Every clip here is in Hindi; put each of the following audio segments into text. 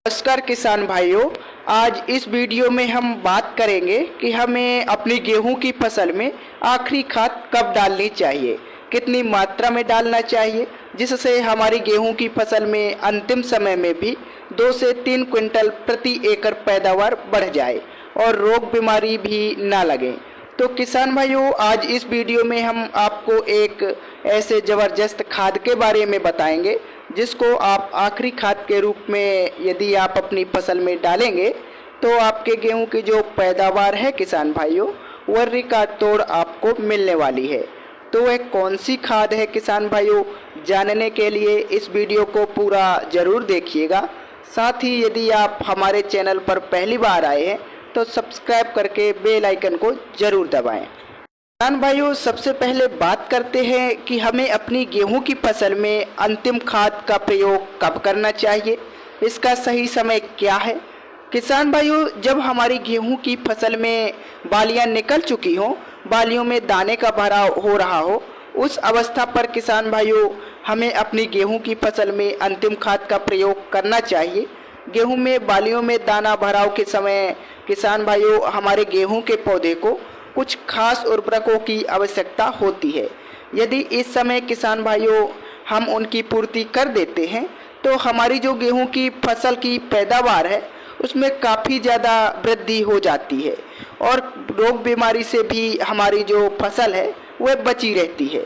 नमस्कार किसान भाइयों। आज इस वीडियो में हम बात करेंगे कि हमें अपनी गेहूं की फसल में आखिरी खाद कब डालनी चाहिए, कितनी मात्रा में डालना चाहिए, जिससे हमारी गेहूं की फसल में अंतिम समय में भी 2 से 3 क्विंटल प्रति एकड़ पैदावार बढ़ जाए और रोग बीमारी भी ना लगे। तो किसान भाइयों, आज इस वीडियो में हम आपको एक ऐसे ज़बरदस्त खाद के बारे में बताएंगे जिसको आप आखिरी खाद के रूप में यदि आप अपनी फसल में डालेंगे तो आपके गेहूं की जो पैदावार है किसान भाइयों, वह रिकॉर्ड तोड़ आपको मिलने वाली है। तो वह कौन सी खाद है किसान भाइयों, जानने के लिए इस वीडियो को पूरा ज़रूर देखिएगा। साथ ही यदि आप हमारे चैनल पर पहली बार आए हैं तो सब्सक्राइब करके बेल आइकन को ज़रूर दबाएं। किसान भाइयों, सबसे पहले बात करते हैं कि हमें अपनी गेहूं की फसल में अंतिम खाद का प्रयोग कब करना चाहिए, इसका सही समय क्या है। किसान भाइयों, जब हमारी गेहूं की फसल में बालियां निकल चुकी हों, बालियों में दाने का भराव हो रहा हो, उस अवस्था पर किसान भाइयों हमें अपनी गेहूं की फसल में अंतिम खाद का प्रयोग करना चाहिए। गेहूं में बालियों में दाना भराव के समय किसान भाइयों हमारे गेहूं के पौधे को कुछ खास उर्वरकों की आवश्यकता होती है। यदि इस समय किसान भाइयों हम उनकी पूर्ति कर देते हैं तो हमारी जो गेहूं की फसल की पैदावार है उसमें काफ़ी ज़्यादा वृद्धि हो जाती है और रोग बीमारी से भी हमारी जो फसल है वह बची रहती है।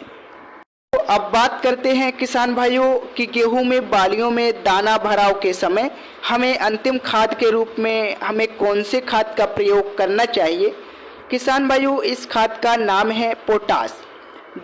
तो अब बात करते हैं किसान भाइयों कि गेहूं में बालियों में दाना भराव के समय हमें अंतिम खाद के रूप में हमें कौन से खाद का प्रयोग करना चाहिए। किसान भाइयों, इस खाद का नाम है पोटाश।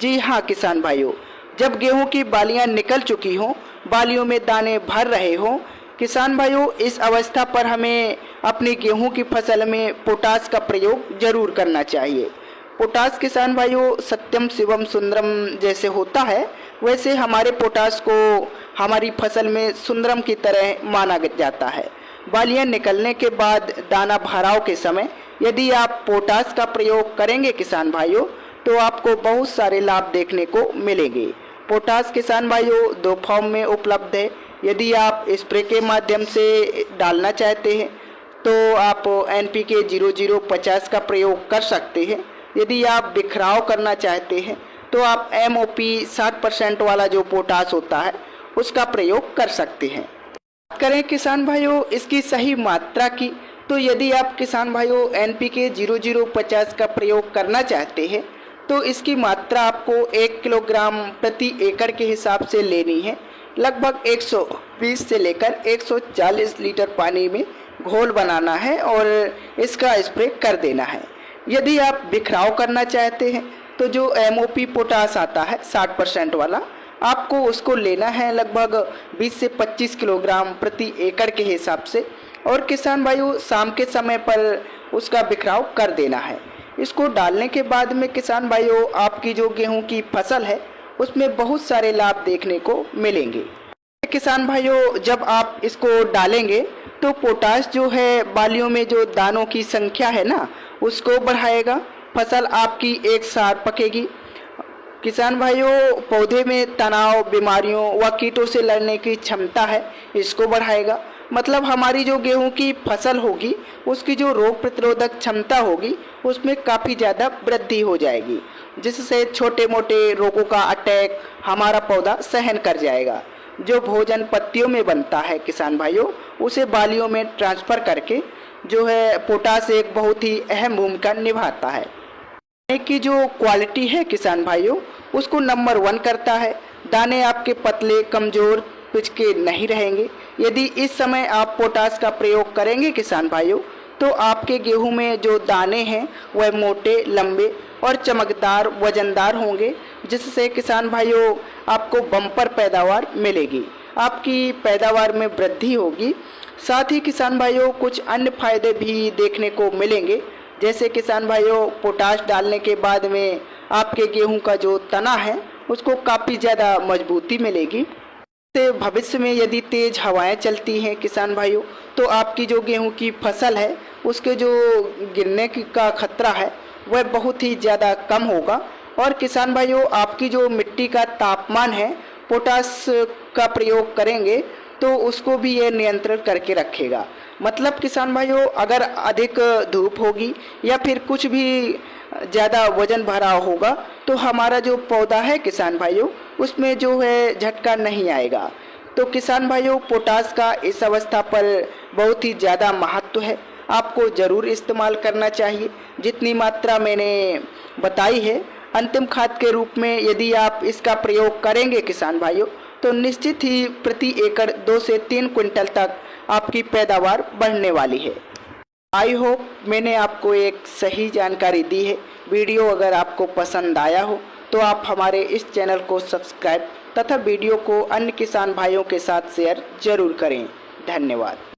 जी हाँ किसान भाइयों, जब गेहूं की बालियां निकल चुकी हों, बालियों में दाने भर रहे हों, किसान भाइयों इस अवस्था पर हमें अपनी गेहूं की फसल में पोटाश का प्रयोग जरूर करना चाहिए। पोटाश किसान भाइयों सत्यम शिवम सुंदरम जैसे होता है, वैसे हमारे पोटाश को हमारी फसल में सुंदरम की तरह माना जाता है। बालियां निकलने के बाद दाना भराव के समय यदि आप पोटाश का प्रयोग करेंगे किसान भाइयों तो आपको बहुत सारे लाभ देखने को मिलेंगे। पोटाश किसान भाइयों 2 फॉर्म में उपलब्ध है। यदि आप स्प्रे के माध्यम से डालना चाहते हैं तो आप NPK 0050 का प्रयोग कर सकते हैं। यदि आप बिखराव करना चाहते हैं तो आप MOP 60% वाला जो पोटाश होता है उसका प्रयोग कर सकते हैं। बात करें किसान भाइयों इसकी सही मात्रा की, तो यदि आप किसान भाइयों NPK 0050 का प्रयोग करना चाहते हैं तो इसकी मात्रा आपको 1 किलोग्राम प्रति एकड़ के हिसाब से लेनी है। लगभग 120 से लेकर 140 लीटर पानी में घोल बनाना है और इसका स्प्रे कर देना है। यदि आप बिखराव करना चाहते हैं तो जो MOP पोटाश आता है 60% वाला, आपको उसको लेना है लगभग 20 से 25 किलोग्राम प्रति एकड़ के हिसाब से और किसान भाइयों शाम के समय पर उसका बिखराव कर देना है। इसको डालने के बाद में किसान भाइयों आपकी जो गेहूं की फसल है उसमें बहुत सारे लाभ देखने को मिलेंगे। किसान भाइयों जब आप इसको डालेंगे तो पोटाश जो है बालियों में जो दानों की संख्या है ना उसको बढ़ाएगा, फसल आपकी एक साथ पकेगी। किसान भाइयों पौधे में तनाव, बीमारियों व कीटों से लड़ने की क्षमता है, इसको बढ़ाएगा। मतलब हमारी जो गेहूं की फसल होगी उसकी जो रोग प्रतिरोधक क्षमता होगी उसमें काफ़ी ज़्यादा वृद्धि हो जाएगी, जिससे छोटे मोटे रोगों का अटैक हमारा पौधा सहन कर जाएगा। जो भोजन पत्तियों में बनता है किसान भाइयों उसे बालियों में ट्रांसफ़र करके जो है पोटाश एक बहुत ही अहम भूमिका निभाता है। दाने की जो क्वालिटी है किसान भाइयों उसको नंबर 1 करता है। दाने आपके पतले, कमज़ोर, पिचके नहीं रहेंगे। यदि इस समय आप पोटाश का प्रयोग करेंगे किसान भाइयों तो आपके गेहूं में जो दाने हैं वह मोटे, लंबे और चमकदार, वजनदार होंगे, जिससे किसान भाइयों आपको बम्पर पैदावार मिलेगी, आपकी पैदावार में वृद्धि होगी। साथ ही किसान भाइयों कुछ अन्य फायदे भी देखने को मिलेंगे, जैसे किसान भाइयों पोटाश डालने के बाद में आपके गेहूं का जो तना है उसको काफ़ी ज़्यादा मजबूती मिलेगी। से भविष्य में यदि तेज़ हवाएं चलती हैं किसान भाइयों तो आपकी जो गेहूं की फसल है उसके जो गिरने का खतरा है वह बहुत ही ज़्यादा कम होगा। और किसान भाइयों आपकी जो मिट्टी का तापमान है पोटाश का प्रयोग करेंगे तो उसको भी ये नियंत्रण करके रखेगा। मतलब किसान भाइयों, अगर अधिक धूप होगी या फिर कुछ भी ज़्यादा वजन भरा होगा तो हमारा जो पौधा है किसान भाइयों, उसमें जो है झटका नहीं आएगा। तो किसान भाइयों, पोटास का इस अवस्था पर बहुत ही ज़्यादा महत्व है, आपको ज़रूर इस्तेमाल करना चाहिए। जितनी मात्रा मैंने बताई है अंतिम खाद के रूप में यदि आप इसका प्रयोग करेंगे किसान भाइयों, तो निश्चित ही प्रति एकड़ 2 से 3 क्विंटल तक आपकी पैदावार बढ़ने वाली है। आई होप मैंने आपको एक सही जानकारी दी है। वीडियो अगर आपको पसंद आया हो तो आप हमारे इस चैनल को सब्सक्राइब तथा वीडियो को अन्य किसान भाइयों के साथ शेयर जरूर करें। धन्यवाद।